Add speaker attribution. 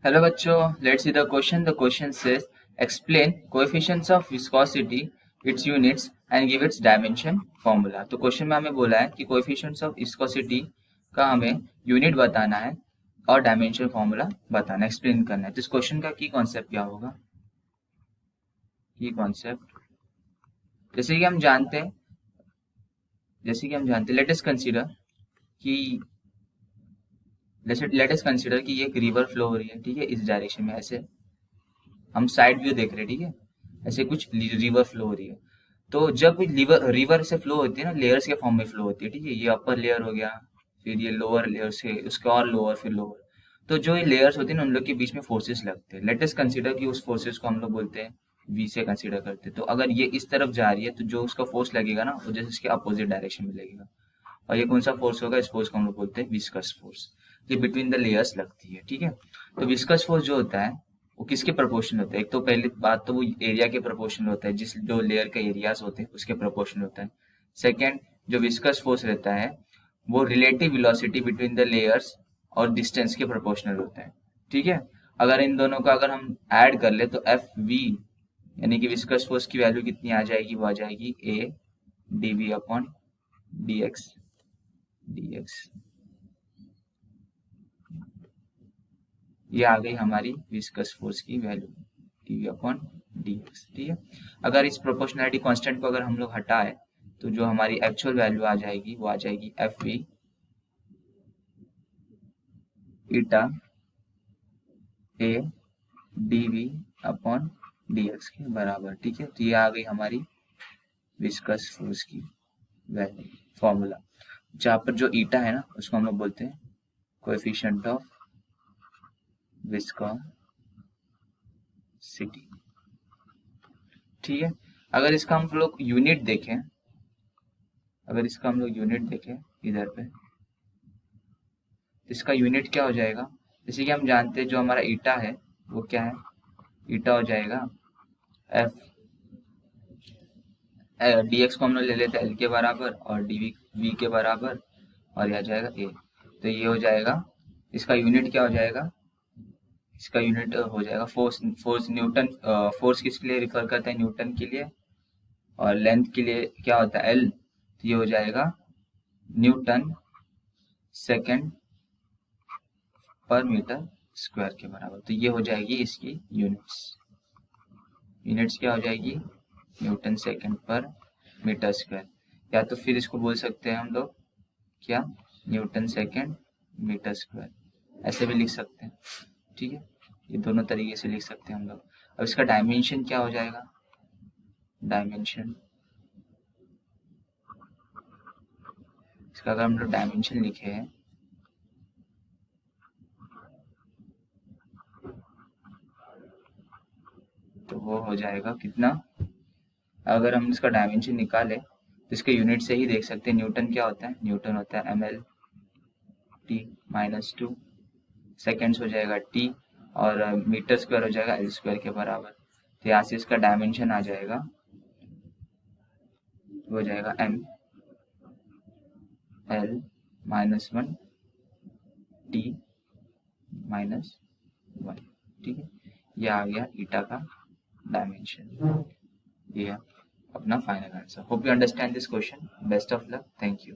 Speaker 1: Hello बच्चों, let's see the question. The question says explain coefficients of viscosity, its units and give its dimension formula. तो question में हमें बोला है कि coefficients of viscosity का हमें यूनिट बताना है और डायमेंशन फॉर्मूला बताना, एक्सप्लेन करना है. तो इस क्वेश्चन का की कॉन्सेप्ट क्या होगा? की कॉन्सेप्ट जैसे कि हम जानते हैं लेट अस कंसीडर कि ये एक रिवर फ्लो हो रही है. ठीक है, इस डायरेक्शन में ऐसे हम साइड व्यू देख रहे हैं. ठीक है, ऐसे कुछ रिवर फ्लो हो रही है. तो जब रिवर से फ्लो होती है ना, लेयर्स के फॉर्म में फ्लो होती है. ठीक है, ये अपर लेयर हो गया, फिर ये लोअर लेयर से उसके और लोअर, फिर लोअर. तो जो ये लेयर्स होती है ना, उन लोग के बीच में फोर्सेस लगते हैं. लेट अस कंसीडर कि उस फोर्सेस को हम लोग बोलते हैं वी से कंसीडर करते हैं. तो अगर ये इस तरफ जा रही है तो जो उसका फोर्स लगेगा ना, वो जैसे इसके अपोजिट डायरेक्शन में लगेगा. और ये कौन सा फोर्स होगा? इस फोर्स को हम लोग बोलते हैं विस्कस फोर्स. ये बिटवीन द लेयर्स लगती है. ठीक है, तो विस्कस फोर्स जो होता है वो किसके प्रोपोर्शनल होता है? एक तो पहली बात तो वो एरिया के प्रोपोर्शनल होता है, जिस जो लेयर के एरियाज होते हैं उसके प्रोपोर्शनल होता है. सेकेंड, जो विस्कस फोर्स रहता है वो relative velocity between the layers और डिस्टेंस के प्रोपोर्शनल होता है. ठीक है, अगर इन दोनों का अगर हम ऐड कर ले तो एफ वी यानी कि विस्कस फोर्स की वैल्यू कितनी आ जाएगी? वो आ जाएगी A D V upon D X. ये आ गई हमारी विस्कस फोर्स की value D upon D X. ठीक है, अगर इस प्रोपोर्शनैलिटी कांस्टेंट को अगर हम लोग हटाए तो जो हमारी एक्चुअल वैल्यू आ जाएगी वो आ जाएगी F V eta A D V upon D X के बराबर. ठीक है, तो ये आ गई हमारी विस्कस फोर्स की वैल्यू फॉर्मूला, जहाँ पर जो ईटा है ना उसको हम लोग बोलते हैं कोएफिशिएंट ऑफ विस्कोसिटी. ठीक है, अगर इसका हम लोग यूनिट देखें इधर पे, इसका यूनिट क्या हो जाएगा? जैसे कि हम जानते हैं जो हमारा ईटा है वो क्या है? ईटा हो जाएगा एफ डी एक्स को हम लोग ले लेते हैं एल के बराबर और डी वी के बराबर, और यह आ जाएगा ए. तो ये हो जाएगा, इसका यूनिट क्या हो जाएगा? इसका यूनिट हो जाएगा फोर्स न्यूटन. फोर्स किसके लिए रिफर करते हैं? न्यूटन के लिए. और लेंथ के लिए क्या होता है? एल. तो ये हो जाएगा न्यूटन सेकेंड पर मीटर स्क्वायर के बराबर. तो ये हो जाएगी इसकी यूनिट्स क्या हो जाएगी? न्यूटन सेकेंड पर मीटर स्क्वायर. या तो फिर इसको बोल सकते हैं हम लोग क्या? न्यूटन सेकेंड मीटर स्क्वायर, ऐसे भी लिख सकते हैं. ठीक है, ये दोनों तरीके से लिख सकते हैं हम लोग. अब इसका डायमेंशन क्या हो जाएगा? डायमेंशन इसका अगर हम लोग डायमेंशन लिखे हैं तो वो हो जाएगा कितना? अगर हम इसका डायमेंशन निकालें तो इसके यूनिट से ही देख सकते हैं. न्यूटन क्या होता है? न्यूटन होता है M L T minus 2. Seconds हो जाएगा टी, और मीटर स्क्वायर हो जाएगा एल स्क्वायर के बराबर. तो यहाँ से इसका डायमेंशन आ जाएगा, हो जाएगा M L minus 1 T minus 1. ठीक है, ये आ गया ईटा का डायमेंशन. ये अपना final answer. Hope you understand this question. Best of luck. Thank you.